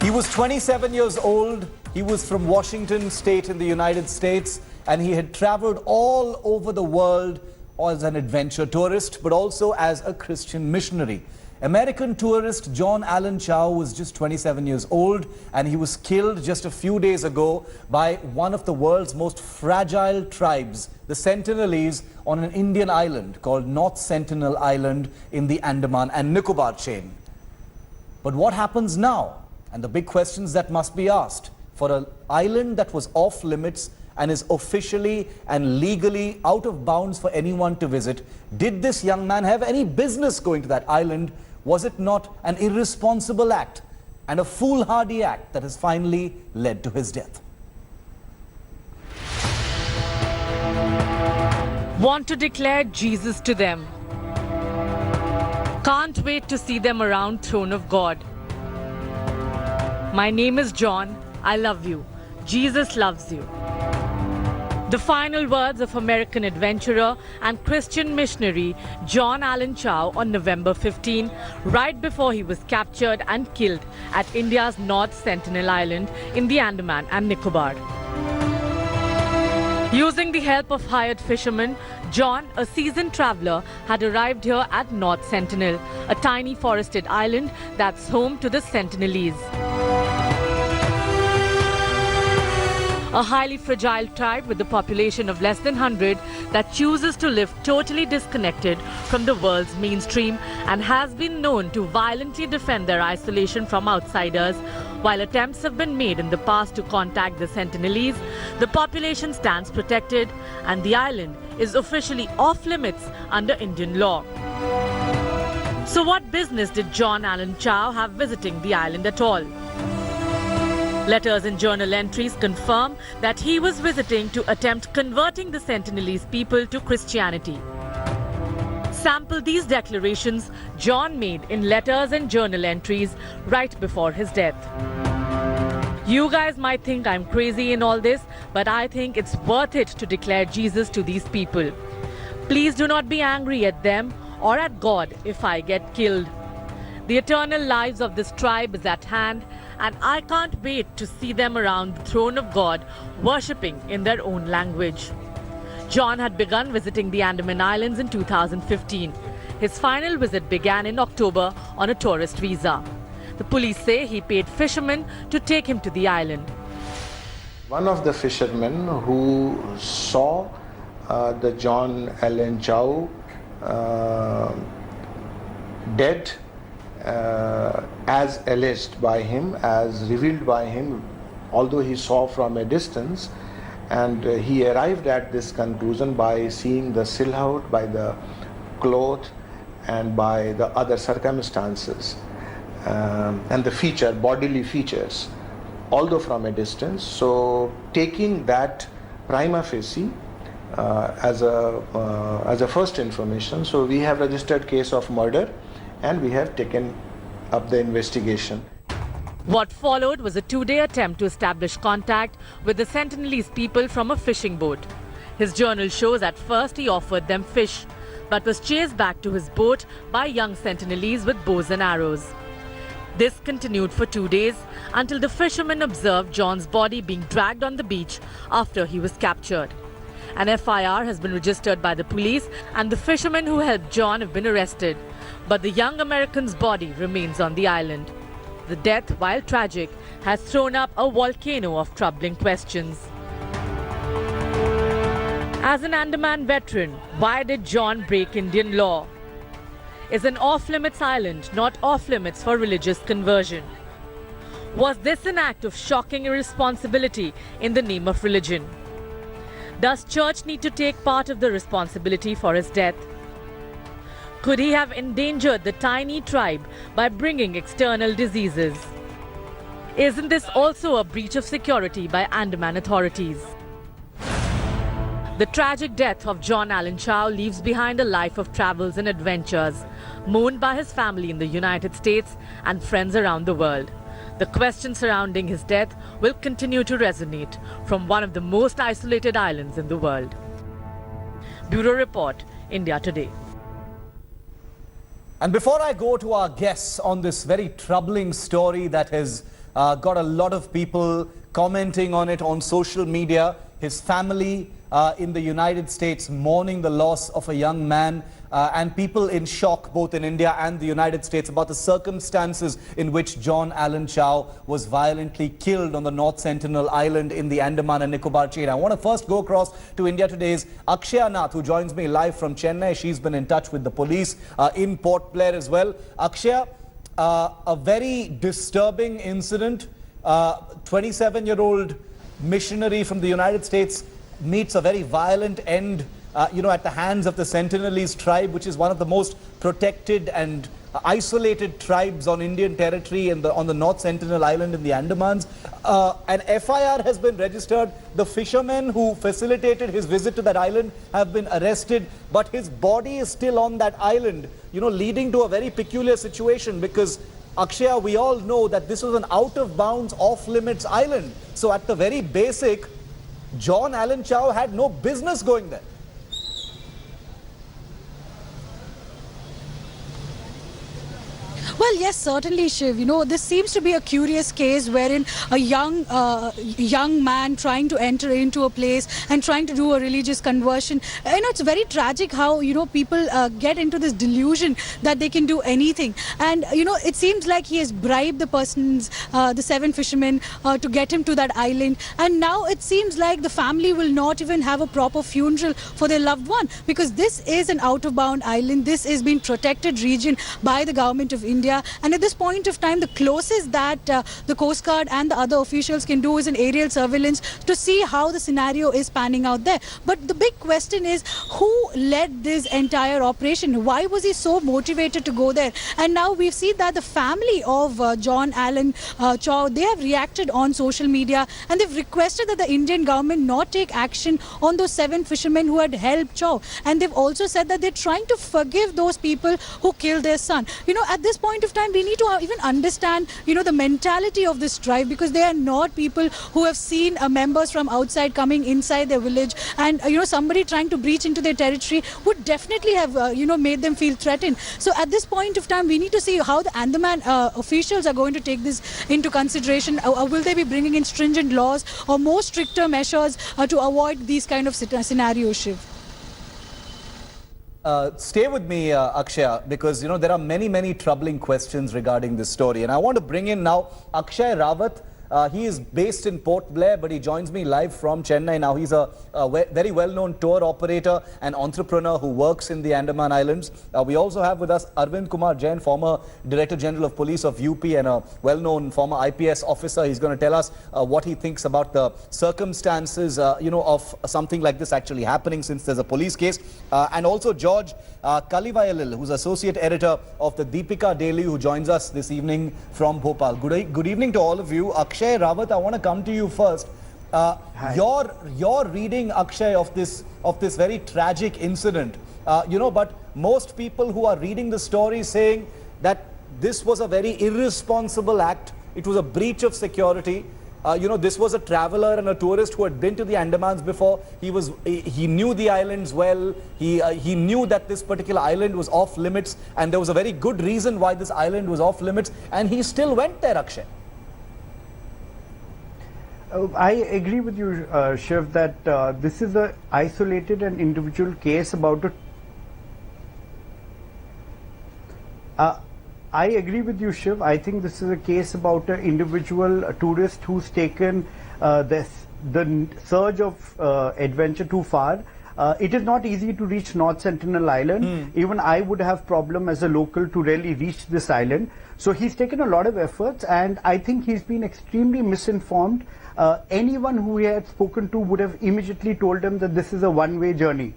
He was 27 years old. He was from Washington State in the United States, and he had traveled all over the world as an adventure tourist, but also as a Christian missionary. American tourist John Allen Chau was just 27 years old, and he was killed just a few days ago by one of the world's most fragile tribes, the Sentinelese, on an Indian island called North Sentinel Island in the Andaman and Nicobar chain. But what happens now? And the big questions that must be asked for an island that was off limits and is officially and legally out of bounds for anyone to visit. Did this young man have any business going to that island? Was it not an irresponsible act and a foolhardy act that has finally led to his death? Want to declare Jesus to them. Can't wait to see them around throne of God. My name is John. I love you. Jesus loves you. The final words of American adventurer and Christian missionary John Allen Chau on November 15, right before he was captured and killed at India's North Sentinel Island in the Andaman and Nicobar. Using the help of hired fishermen, John, a seasoned traveler, had arrived here at North Sentinel, a tiny forested island that's home to the Sentinelese. A highly fragile tribe with a population of less than 100 that chooses to live totally disconnected from the world's mainstream and has been known to violently defend their isolation from outsiders. While attempts have been made in the past to contact the Sentinelese, the population stands protected and the island is officially off limits under Indian law. So what business did John Allen Chau have visiting the island at all? Letters and journal entries confirm that he was visiting to attempt converting the Sentinelese people to Christianity. Sample these declarations John made in letters and journal entries right before his death. You guys might think I'm crazy in all this, but I think it's worth it to declare Jesus to these people. Please do not be angry at them or at God if I get killed. The eternal lives of this tribe is at hand, and I can't wait to see them around the throne of God, worshipping in their own language. John had begun visiting the Andaman Islands in 2015. His final visit began in October on a tourist visa. The police say he paid fishermen to take him to the island. One of the fishermen who saw the John Allen Chau dead, as alleged by him, as revealed by him, although he saw from a distance, and he arrived at this conclusion by seeing the silhouette, by the cloth, and by the other circumstances, and the bodily features, although from a distance. So taking that prima facie as a first information, so we have registered case of murder and we have taken up the investigation. What followed was a 2-day attempt to establish contact with the Sentinelese people from a fishing boat. His journal shows at first he offered them fish, but was chased back to his boat by young Sentinelese with bows and arrows. This continued for 2 days until the fishermen observed John's body being dragged on the beach after he was captured. An FIR has been registered by the police and the fishermen who helped John have been arrested. But the young American's body remains on the island. The death, while tragic, has thrown up a volcano of troubling questions. As an Andaman veteran, why did John break Indian law? Is an off-limits island not off-limits for religious conversion? Was this an act of shocking irresponsibility in the name of religion? Does church need to take part of the responsibility for his death? Could he have endangered the tiny tribe by bringing external diseases? Isn't this also a breach of security by Andaman authorities? The tragic death of John Allen Chau leaves behind a life of travels and adventures, mourned by his family in the United States and friends around the world. The questions surrounding his death will continue to resonate from one of the most isolated islands in the world. Bureau Report, India Today. And before I go to our guests on this very troubling story that has got a lot of people commenting on it on social media. His family in the United States mourning the loss of a young man, and people in shock both in India and the United States about the circumstances in which John Allen Chau was violently killed on the North Sentinel island in the Andaman and Nicobar chain. I want to first go across to India today's Akshaya Nath, who joins me live from Chennai. She's been in touch with the police in Port Blair as well. Akshaya, a very disturbing incident. 27-year-old missionary from the United States meets a very violent end, at the hands of the Sentinelese tribe, which is one of the most protected and isolated tribes on Indian territory on the North Sentinel Island in the Andamans. An FIR has been registered. The fishermen who facilitated his visit to that island have been arrested, but his body is still on that island, leading to a very peculiar situation because, Akshaya, we all know that this was an out-of-bounds, off-limits island. So at the very basic, John Allen Chau had no business going there. Well, yes, certainly, Shiv. This seems to be a curious case wherein a young man trying to enter into a place and trying to do a religious conversion. It's very tragic how, people get into this delusion that they can do anything. And, it seems like he has bribed the persons, the 7 fishermen, to get him to that island. And now it seems like the family will not even have a proper funeral for their loved one, because this is an out-of-bound island. This is being protected region by the government of India. And at this point of time, the closest that the Coast Guard and the other officials can do is an aerial surveillance to see how the scenario is panning out there. But the big question is, who led this entire operation? Why was he so motivated to go there? And now we've seen that the family of John Allen Chau, they have reacted on social media and they've requested that the Indian government not take action on those 7 fishermen who had helped Chau. And they've also said that they're trying to forgive those people who killed their son. At this point of time, we need to even understand, the mentality of this tribe, because they are not people who have seen members from outside coming inside their village, and somebody trying to breach into their territory would definitely have made them feel threatened. So at this point of time, we need to see how the Andaman officials are going to take this into consideration. Will they be bringing in stringent laws or more stricter measures to avoid these kind of scenarios, Shiv? Stay with me, Akshaya, because there are many troubling questions regarding this story, and I want to bring in now Akshay Rawat. He is based in Port Blair, but he joins me live from Chennai now. He's a very well-known tour operator and entrepreneur who works in the Andaman Islands. We also have with us Arvind Kumar Jain, former Director General of Police of UP and a well-known former IPS officer. He's going to tell us what he thinks about the circumstances, of something like this actually happening, since there's a police case. And also George Kalivayalil, who's Associate Editor of the Deepika Daily, who joins us this evening from Bhopal. Good evening to all of you. Akshay Rawat, I want to come to you first. Your reading, Akshay, of this very tragic incident, but most people who are reading the story saying that this was a very irresponsible act. It was a breach of security. This was a traveler and a tourist who had been to the Andamans before. He knew the islands well. He knew that this particular island was off limits, and there was a very good reason why this island was off limits, and he still went there, Akshay. I agree with you, Shiv, that this is an isolated and individual case about I agree with you, Shiv. I think this is a case about an individual tourist who's taken the surge of adventure too far. It is not easy to reach North Sentinel Island. Even I would have problem as a local to really reach this island. So he's taken a lot of efforts, and I think he's been extremely misinformed. Anyone who he had spoken to would have immediately told him that this is a one-way journey.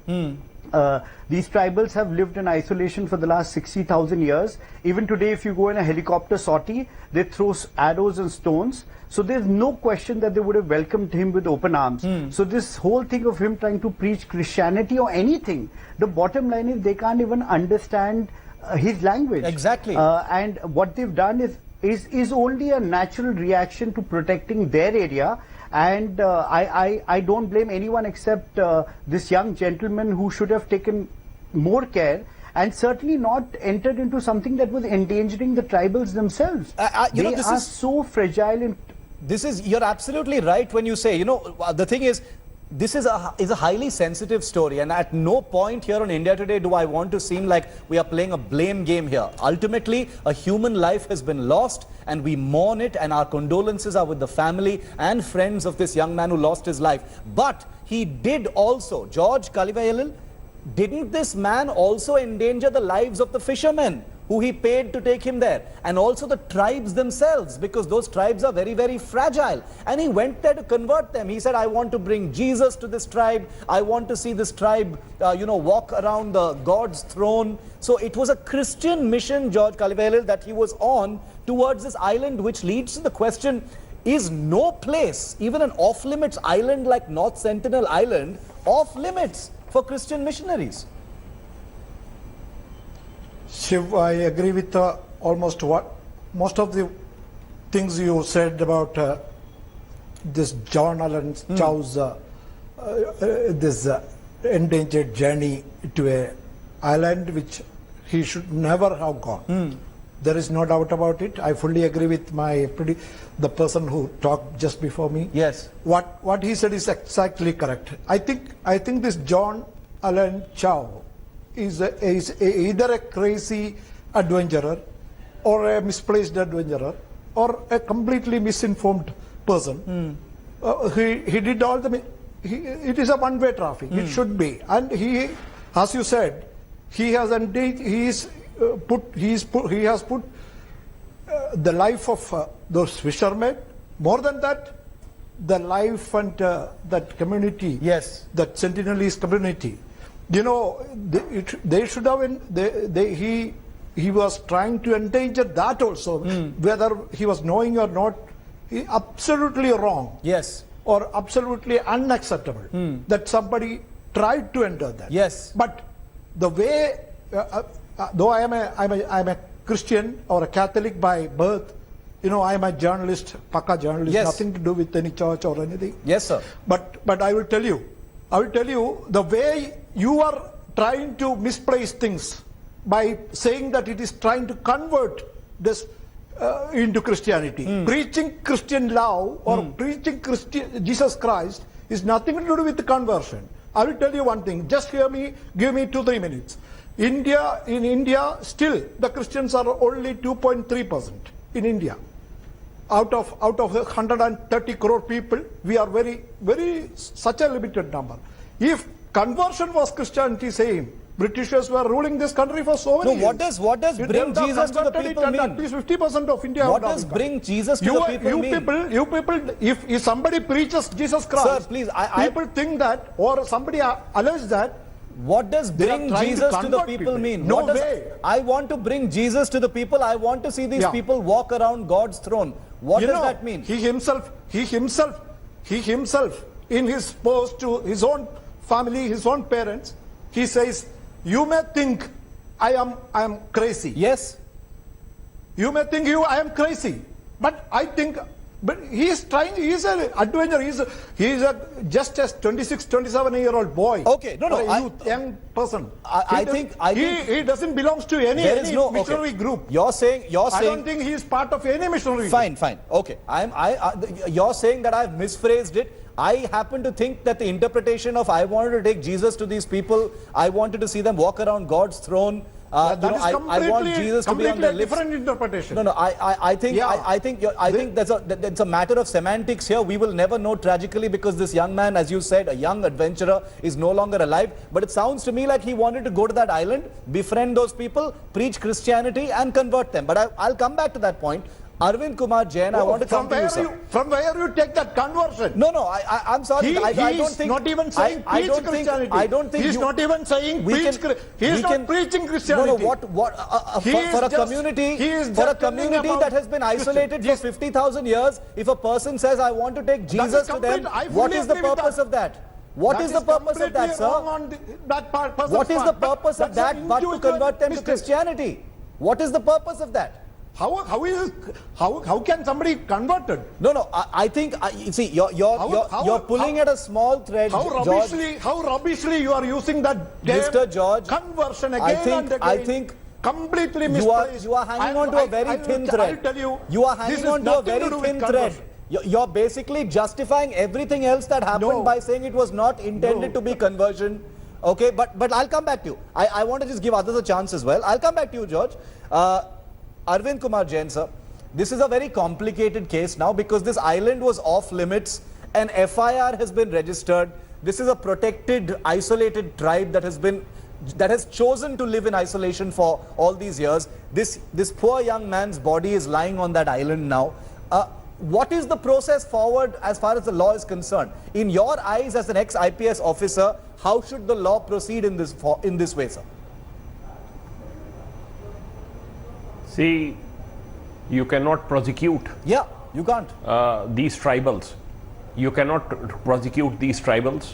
These tribals have lived in isolation for the last 60,000 years. Even today, if you go in a helicopter sortie, they throw arrows and stones. So there's no question that they would have welcomed him with open arms. So this whole thing of him trying to preach Christianity or anything, the bottom line is they can't even understand his language. Exactly. And what they've done is only a natural reaction to protecting their area. And I don't blame anyone except this young gentleman who should have taken more care. and certainly not entered into something that was endangering the tribals themselves. They are so fragile and you're absolutely right when you say, the thing is, this is a highly sensitive story, and at no point here on India Today do I want to seem like we are playing a blame game here. Ultimately, a human life has been lost, and we mourn it, and our condolences are with the family and friends of this young man who lost his life. But he did also, George Kalivayalil, didn't this man also endanger the lives of the fishermen who he paid to take him there, and also the tribes themselves, because those tribes are very, very fragile? And he went there to convert them. He said, I want to bring Jesus to this tribe. I want to see this tribe, walk around the God's throne. So it was a Christian mission, George Kalivayalil, that he was on towards this island, which leads to the question, is no place, even an off-limits island like North Sentinel Island, off-limits for Christian missionaries? Shiv, I agree with almost most of the things you said about this John Allen Chau's this endangered journey to a island which he should never have gone. There is no doubt about it. I fully agree with the person who talked just before me. Yes. What he said is exactly correct. I think this John Allen Chau is either a crazy adventurer or a misplaced adventurer or a completely misinformed person. He did all it is a one-way traffic. It should be. And he, as you said, he has put the life of those fishermen, more than that, the life and that community, yes, that Sentinelese community. They should have, he was trying to endanger that also, whether he was knowing or not, absolutely wrong. Yes. Or absolutely unacceptable that somebody tried to enter that. Yes. But the way, though I'm a Christian or a Catholic by birth, I'm a journalist, Paka journalist, yes, nothing to do with any church or anything. Yes, sir. But I will tell you, the way you are trying to misplace things by saying that it is trying to convert this into Christianity. Preaching Christian love or preaching Jesus Christ is nothing to do with the conversion. I will tell you one thing. Just hear me. Give me 2-3 minutes. In India, still the Christians are only 2.3% in India. Out of 130 crore people, we are very such a limited number. If conversion was Christianity, same. Britishers were ruling this country for so many years. What does bring Jesus to the people mean? At least 50% of India. What does bring Jesus to the people mean? You people, if somebody preaches Jesus Christ, sir, please, people think that, or somebody alleges that. What does bring Jesus to the people mean? No way. I want to bring Jesus to the people. I want to see these people walk around God's throne. What does that mean? He himself, in his post to his own family, his own parents, he says, you may think I am crazy. Yes. You may think I am crazy. But I think, but he is trying, he is an adventurer, he is just a 26, 27-year-old boy. Okay, young person. I think he doesn't belong to any missionary group. You're saying I don't think he is part of any missionary group. Fine. Okay. You're saying that I've misphrased it. I happen to think that the interpretation of I wanted to take Jesus to these people, I wanted to see them walk around God's throne. I want Jesus to be on their lips. Different interpretation. No. I think that's a matter of semantics here. We will never know tragically because this young man, as you said, a young adventurer, is no longer alive. But it sounds to me like he wanted to go to that island, befriend those people, preach Christianity, and convert them. But I'll come back to that point. Arvind Kumar Jain, I want to come to you, sir. From where you take that conversion? No, I'm sorry. I don't think. Not even saying preach Christianity. I don't think. He's not even saying preach. He's not preaching Christianity. No. For a community that has been isolated for 50,000 years, if a person says, "I want to take Jesus to them," what is the purpose of that? What is the purpose of that, sir? What is the purpose of that but to convert them to Christianity? What is the purpose of that? How can somebody converted? No. I think you see you're pulling at a small thread, George. How rubbishly you are using that term, Mr. George. conversion again and again. I think completely misplaced. you are hanging on to a very thin thread. I will tell you, you are hanging on to a very thin thread. You're basically justifying everything else that happened by saying it was not intended to be conversion. Okay, but I'll come back to you. I want to just give others a chance as well. I'll come back to you, George. Arvind Kumar Jain, sir. This is a very complicated case now because this island was off limits. An FIR has been registered. This is a protected, isolated tribe that has chosen to live in isolation for all these years. This poor young man's body is lying on that island now. What is the process forward as far as the law is concerned? In your eyes as an ex-IPS officer, how should the law proceed in this way, sir? See, you cannot prosecute. Yeah, you can't. These tribals. You cannot prosecute these tribals.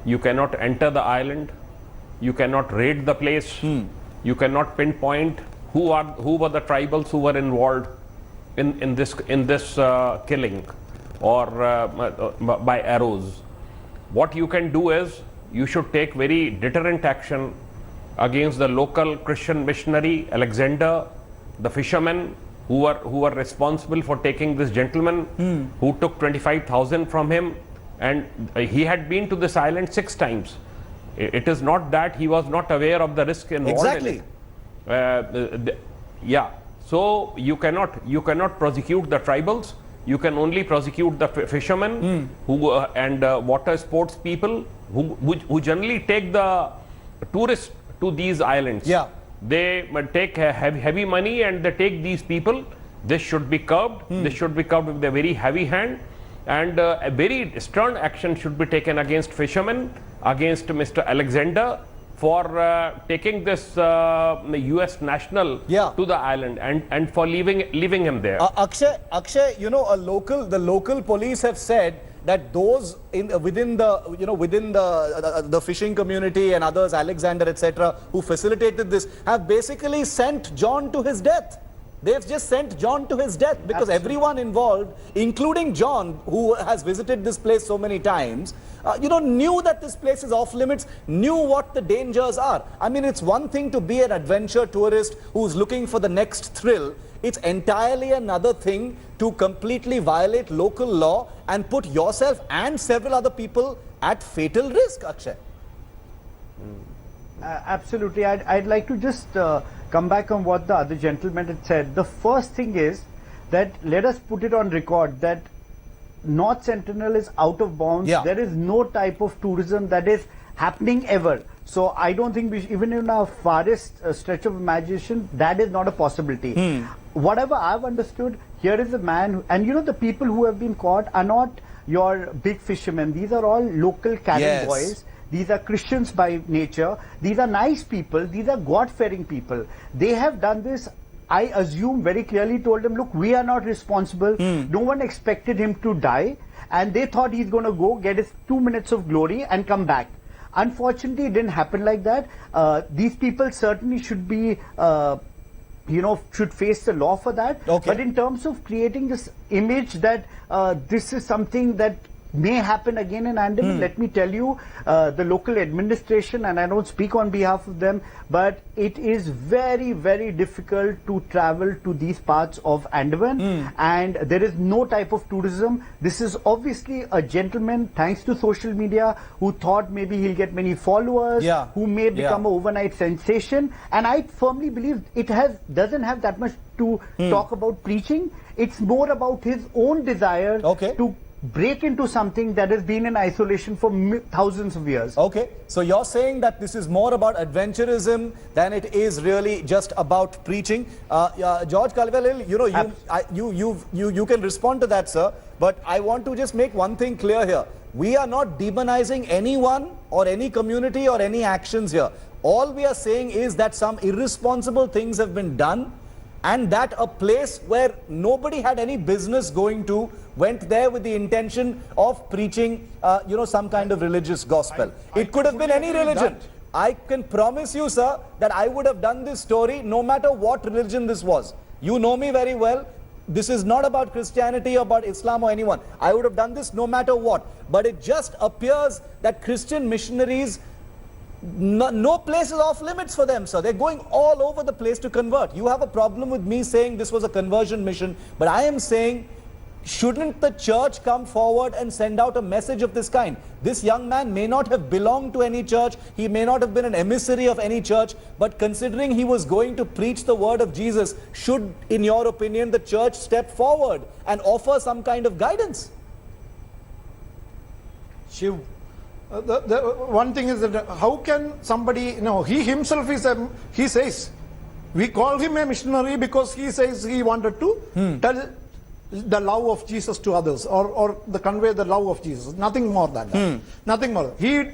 You cannot enter the island. You cannot raid the place. You cannot pinpoint who were the tribals who were involved in this killing or by arrows. What you can do is you should take very deterrent action against the local Christian missionary Alexander, the fishermen who were responsible for taking this gentleman who took 25,000 from him, and he had been to this island 6 times. It is not that he was not aware of the risk involved. Exactly. In it. Yeah. So you cannot prosecute the tribals. You can only prosecute the fishermen and water sports people who generally take the tourists to these islands. Yeah. They take heavy money and they take these people. This should be curbed. This should be curbed with a very heavy hand, and a very stern action should be taken against fishermen, against Mr. Alexander, for taking this US national to the island and for leaving him there. Akshay, you know, the local police have said that those within the fishing community and others, Alexander, etc., who facilitated this, have basically sent John to his death. They've just sent John to his death because everyone involved, including John, who has visited this place so many times, knew that this place is off limits, knew what the dangers are. I mean, it's one thing to be an adventure tourist who's looking for the next thrill. It's entirely another thing to completely violate local law and put yourself and several other people at fatal risk, Akshay. Absolutely. I'd like to just come back on what the other gentleman had said. The first thing is that let us put it on record that North Sentinel is out of bounds. Yeah. There is no type of tourism that is happening ever. So I don't think even in our farthest stretch of imagination, that is not a possibility. Whatever I've understood, here is a man, and the people who have been caught are not your big fishermen. These are all local cabin boys. These are Christians by nature. These are nice people. These are God-fearing people. They have done this, I assume, very clearly told them, look, we are not responsible. No one expected him to die. And they thought he's going to go get his 2 minutes of glory and come back. Unfortunately, it didn't happen like that. These people certainly should be, should face the law for that. Okay. But in terms of creating this image that this is something that may happen again in Andaman, let me tell you, the local administration, and I don't speak on behalf of them, but it is very, very difficult to travel to these parts of Andaman, and there is no type of tourism. This is obviously a gentleman, thanks to social media, who thought maybe he'll get many followers, who may become an overnight sensation, and I firmly believe it doesn't have that much to talk about preaching. It's more about his own desire to break into something that has been in isolation for thousands of years. Okay, so you're saying that this is more about adventurism than it is really just about preaching. George Kalvelil, you can respond to that, sir. But I want to just make one thing clear here. We are not demonizing anyone or any community or any actions here. All we are saying is that some irresponsible things have been done, and that a place where nobody had any business going to went there with the intention of preaching, some kind of religious gospel. It could have been any religion. I can promise you, sir, that I would have done this story no matter what religion this was. You know me very well. This is not about Christianity or about Islam or anyone. I would have done this no matter what. But it just appears that Christian missionaries, no place is off limits for them, sir. They're going all over the place to convert. You have a problem with me saying this was a conversion mission, but I am saying, shouldn't the church come forward and send out a message of this kind? This young man may not have belonged to any church, he may not have been an emissary of any church, but considering he was going to preach the word of Jesus, should, in your opinion, the church step forward and offer some kind of guidance? Shiv, the one thing is that how can somebody, he himself is he says, we call him a missionary because he says he wanted to tell the love of Jesus to others, or the convey the love of Jesus, nothing more than that. Nothing more. He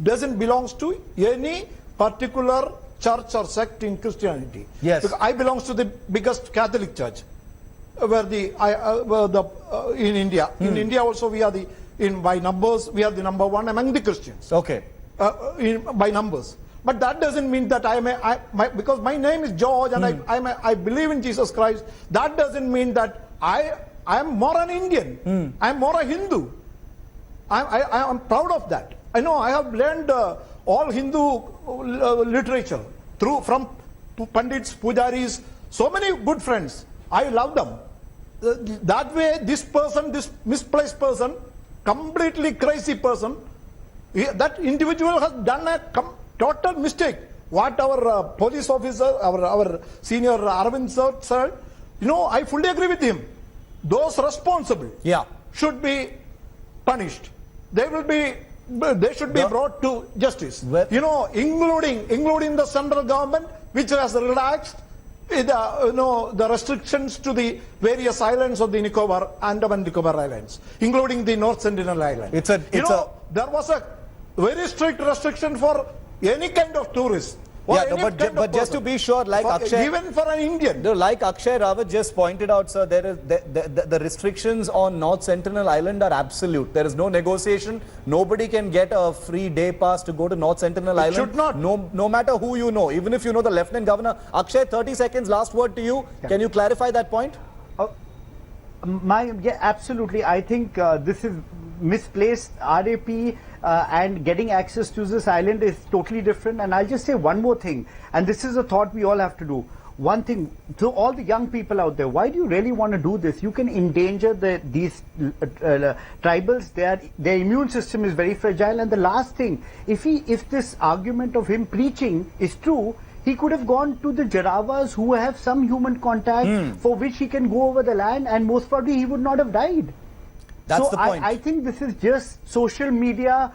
doesn't belong to any particular church or sect in Christianity. Yes. Because I belong to the biggest Catholic church, where in India. In India also we are by numbers we are the number one among the Christians. Okay. By numbers. But that doesn't mean that because my name is George and I believe in Jesus Christ, that doesn't mean that I am more an Indian. I am more a Hindu. I am proud of that. I know I have learned all Hindu literature from Pandits, Pujaris, so many good friends. I love them. That way, this person, this misplaced person, completely crazy person, that individual has done a total mistake. What our police officer, our senior Arvind sir said, I fully agree with him. Those responsible should be punished. They should be brought to justice. Including the central government, which has relaxed the restrictions to the various islands of the Andaman and Nicobar Islands, including the North Sentinel Island. There was a very strict restriction for any kind of tourist. But just to be sure, like Akshay, even for an Indian, like Akshay Rawat just pointed out, sir, the restrictions on North Sentinel Island are absolute. There is no negotiation. Nobody can get a free day pass to go to North Sentinel Island. Should not. No matter who you know, even if you know the Lieutenant Governor. Akshay, 30 seconds, last word to you. Yeah. Can you clarify that point? Absolutely. I think this is misplaced. RAP and getting access to this island is totally different. And I'll just say one more thing, and this is a thought we all have to do. One thing, to all the young people out there, why do you really want to do this? You can endanger these tribals. Their immune system is very fragile. And the last thing, if this argument of him preaching is true, he could have gone to the Jaravas who have some human contact for which he can go over the land, and most probably he would not have died. That's the point. I think this is just social media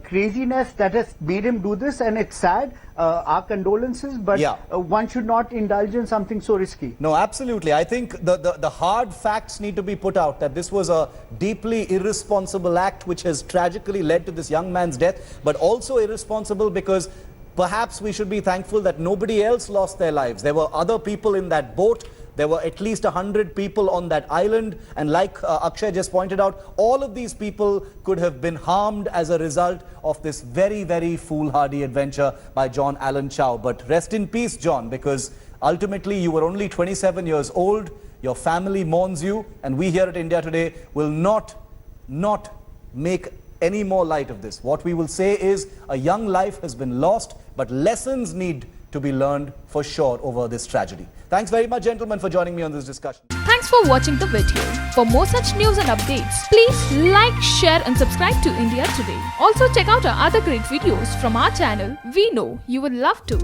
craziness that has made him do this, and it's sad. Our condolences, but one should not indulge in something so risky. No, absolutely. I think the hard facts need to be put out, that this was a deeply irresponsible act which has tragically led to this young man's death, but also irresponsible because perhaps we should be thankful that nobody else lost their lives. There were other people in that boat. There were at least 100 people on that island, and like Akshay just pointed out, all of these people could have been harmed as a result of this very, very foolhardy adventure by John Allen Chau. But rest in peace, John, because ultimately you were only 27 years old, your family mourns you, and we here at India Today will not make any more light of this. What we will say is a young life has been lost, but lessons need to be learned for sure over this tragedy. Thanks very much, gentlemen, for joining me on this discussion. Thanks for watching the video. For more such news and updates, please like, share and subscribe to India Today. Also check out our other great videos from our channel. We know you would love to.